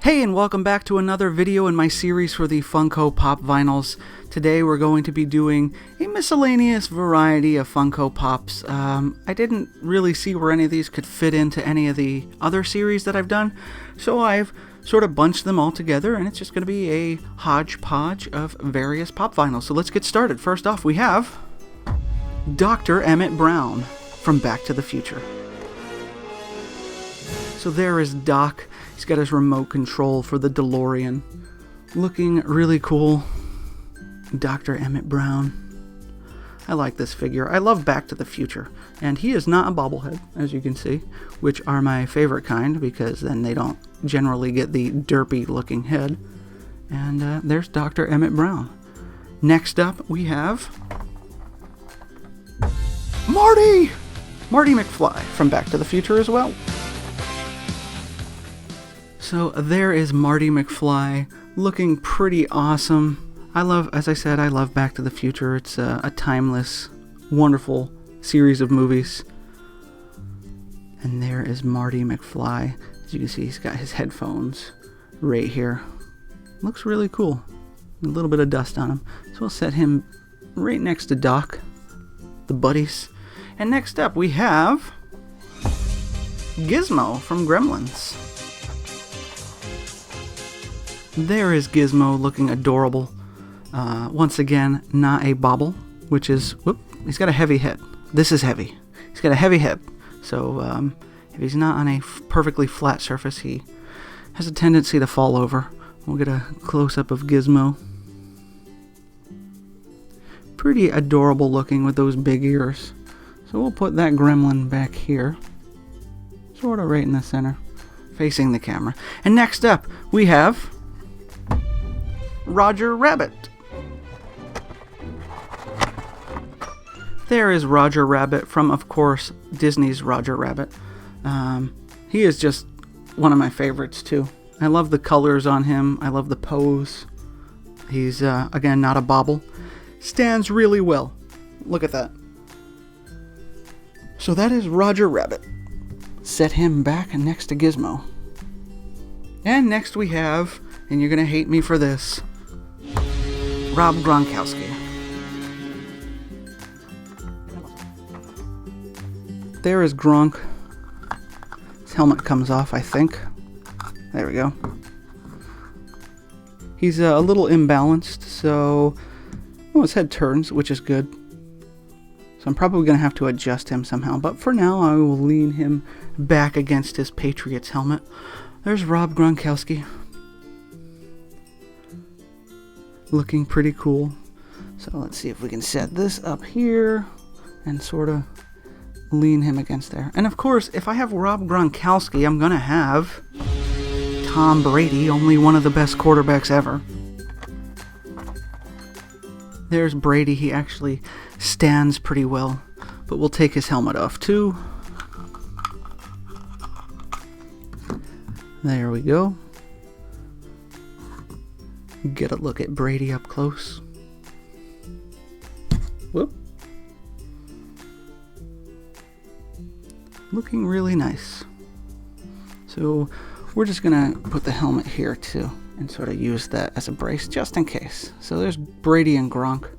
Hey, and welcome back to another video in my series for the Funko Pop vinyls. Today we're going to be doing a miscellaneous variety of Funko Pops. I didn't really see where any of these could fit into any of the other series that I've done, so I've sort of bunched them all together, and it's just going to be a hodgepodge of various pop vinyls. So let's get started. First off, we have Dr. Emmett Brown from Back to the Future. So there is Doc. He's got his remote control for the DeLorean. Looking really cool. Dr. Emmett Brown. I like this figure. I love Back to the Future. And he is not a bobblehead, as you can see, which are my favorite kind because then they don't generally get the derpy looking head. And there's Dr. Emmett Brown. Next up, we have Marty McFly from Back to the Future as well. So there is Marty McFly, looking pretty awesome. As I said, I love Back to the Future. It's a timeless, wonderful series of movies. And there is Marty McFly. As you can see, he's got his headphones right here. Looks really cool. A little bit of dust on him. So we'll set him right next to Doc, the buddies. And next up, we have Gizmo from Gremlins. There is Gizmo, looking adorable. Once again, not a bobble, which is, he's got a heavy head. This is heavy. He's got a heavy head. So if he's not on a perfectly flat surface, he has a tendency to fall over. We'll get a close-up of Gizmo. Pretty adorable looking with those big ears. So we'll put that gremlin back here. Sort of right in the center, facing the camera. And next up, we have Roger Rabbit. There is Roger Rabbit from, of course, Disney's Roger Rabbit. He is just one of my favorites, too. I love the colors on him. I love the pose. He's, again, not a bobble. Stands really well. Look at that. So that is Roger Rabbit. Set him back next to Gizmo. And next we have, and you're going to hate me for this, Rob Gronkowski. There is Gronk. His helmet comes off, I think. There we go. He's a little imbalanced, so his head turns, which is good. So I'm probably going to have to adjust him somehow, but for now I will lean him back against his Patriots helmet. There's Rob Gronkowski. Looking pretty cool. So let's see if we can set this up here and sort of lean him against there. And of course, if I have Rob Gronkowski, I'm going to have Tom Brady, only one of the best quarterbacks ever. There's Brady. He actually stands pretty well, but we'll take his helmet off too. There we go. Get a look at Brady up close. Whoop. Looking really nice. So we're just gonna put the helmet here too and sort of use that as a brace just in case. So there's Brady and Gronk,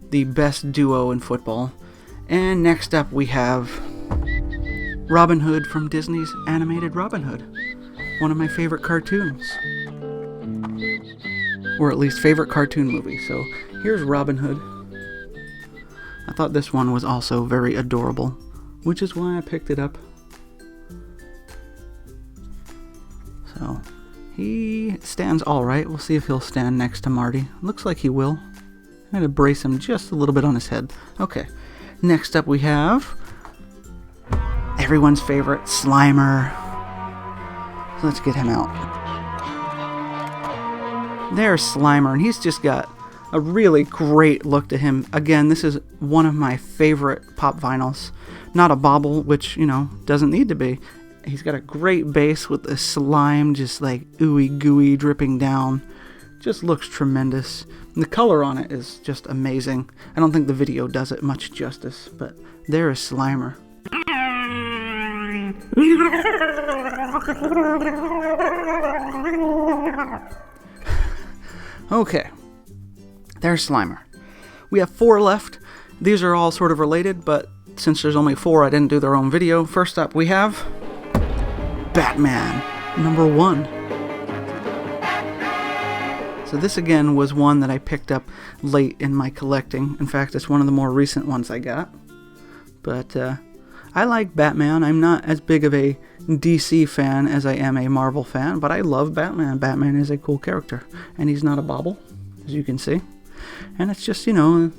the best duo in football. And next up we have Robin Hood from Disney's animated Robin Hood. One of my favorite cartoons. Or at least favorite cartoon movie. So here's Robin Hood. I thought this one was also very adorable, which is why I picked it up. So he stands alright. We'll see if he'll stand next to Marty. Looks like he will. I'm going to brace him just a little bit on his head. Okay. Next up we have everyone's favorite, Slimer. So let's get him out. There's Slimer, and he's just got a really great look to him. Again, this is one of my favorite pop vinyls. Not a bobble, which, doesn't need to be. He's got a great base with the slime just like ooey gooey dripping down. Just looks tremendous. And the color on it is just amazing. I don't think the video does it much justice, but there is Slimer. Okay, there's Slimer. We have 4 left. These are all sort of related, but since there's only 4, I didn't do their own video. First up, we have Batman, number 1. So this again was one that I picked up late in my collecting. In fact, it's one of the more recent ones I got. But I like Batman. I'm not as big of a DC fan as I am a Marvel fan, but I love Batman. Batman is a cool character, and he's not a bauble, as you can see. And it's just, you know,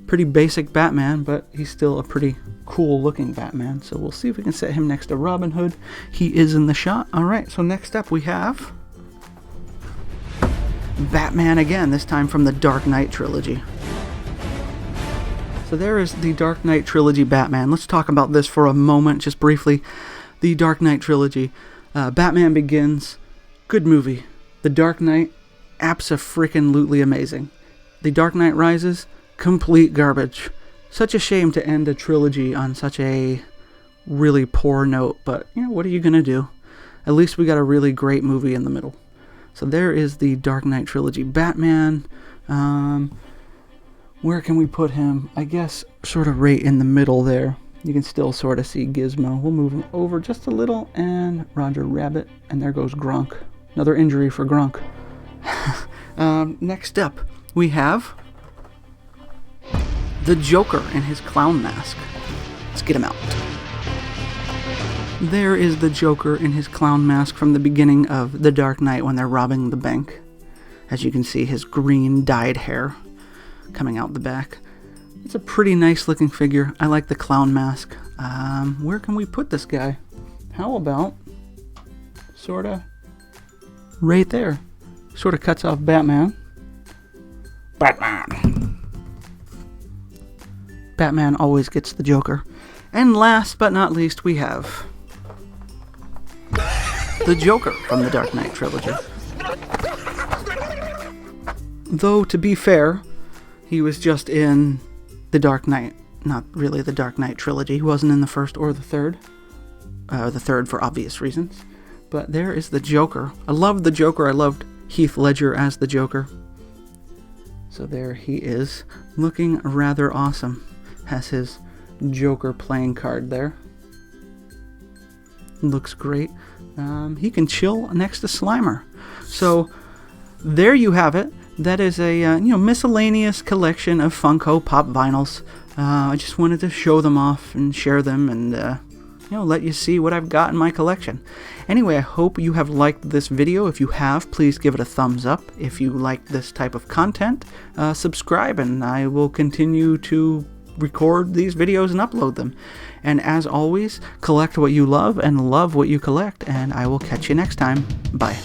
pretty basic Batman, but he's still a pretty cool looking Batman. So we'll see if we can set him next to Robin Hood. He is in the shot. Alright, so next up we have Batman again, this time from the Dark Knight Trilogy. So there is the Dark Knight Trilogy Batman. Let's talk about this for a moment, just briefly. The Dark Knight Trilogy. Batman Begins, good movie. The Dark Knight, abso-freaking-lutely amazing. The Dark Knight Rises, complete garbage. Such a shame to end a trilogy on such a really poor note, but, you know, what are you gonna do? At least we got a really great movie in the middle. So there is the Dark Knight Trilogy Batman. Where can we put him? I guess sort of right in the middle there. You can still sort of see Gizmo. We'll move him over just a little, and Roger Rabbit, and there goes Gronk. Another injury for Gronk. Next up, we have the Joker in his clown mask. Let's get him out. There is the Joker in his clown mask from the beginning of The Dark Knight when they're robbing the bank. As you can see, his green dyed hair coming out the back. It's a pretty nice looking figure. I like the clown mask. Where can we put this guy? How about sorta right there? Sort of cuts off Batman. Batman always gets the Joker. And last but not least, we have the Joker from the Dark Knight Trilogy. Though, to be fair, he was just in the Dark Knight, not really the Dark Knight Trilogy. He wasn't in the first or the third. The third for obvious reasons. But there is the Joker. I loved the Joker. I loved Heath Ledger as the Joker. So there he is, looking rather awesome. Has his Joker playing card there. Looks great. He can chill next to Slimer. So there you have it. That is a miscellaneous collection of Funko Pop vinyls. I just wanted to show them off and share them and let you see what I've got in my collection. Anyway, I hope you have liked this video. If you have, please give it a thumbs up. If you like this type of content, subscribe, and I will continue to record these videos and upload them. And as always, collect what you love and love what you collect, and I will catch you next time. Bye.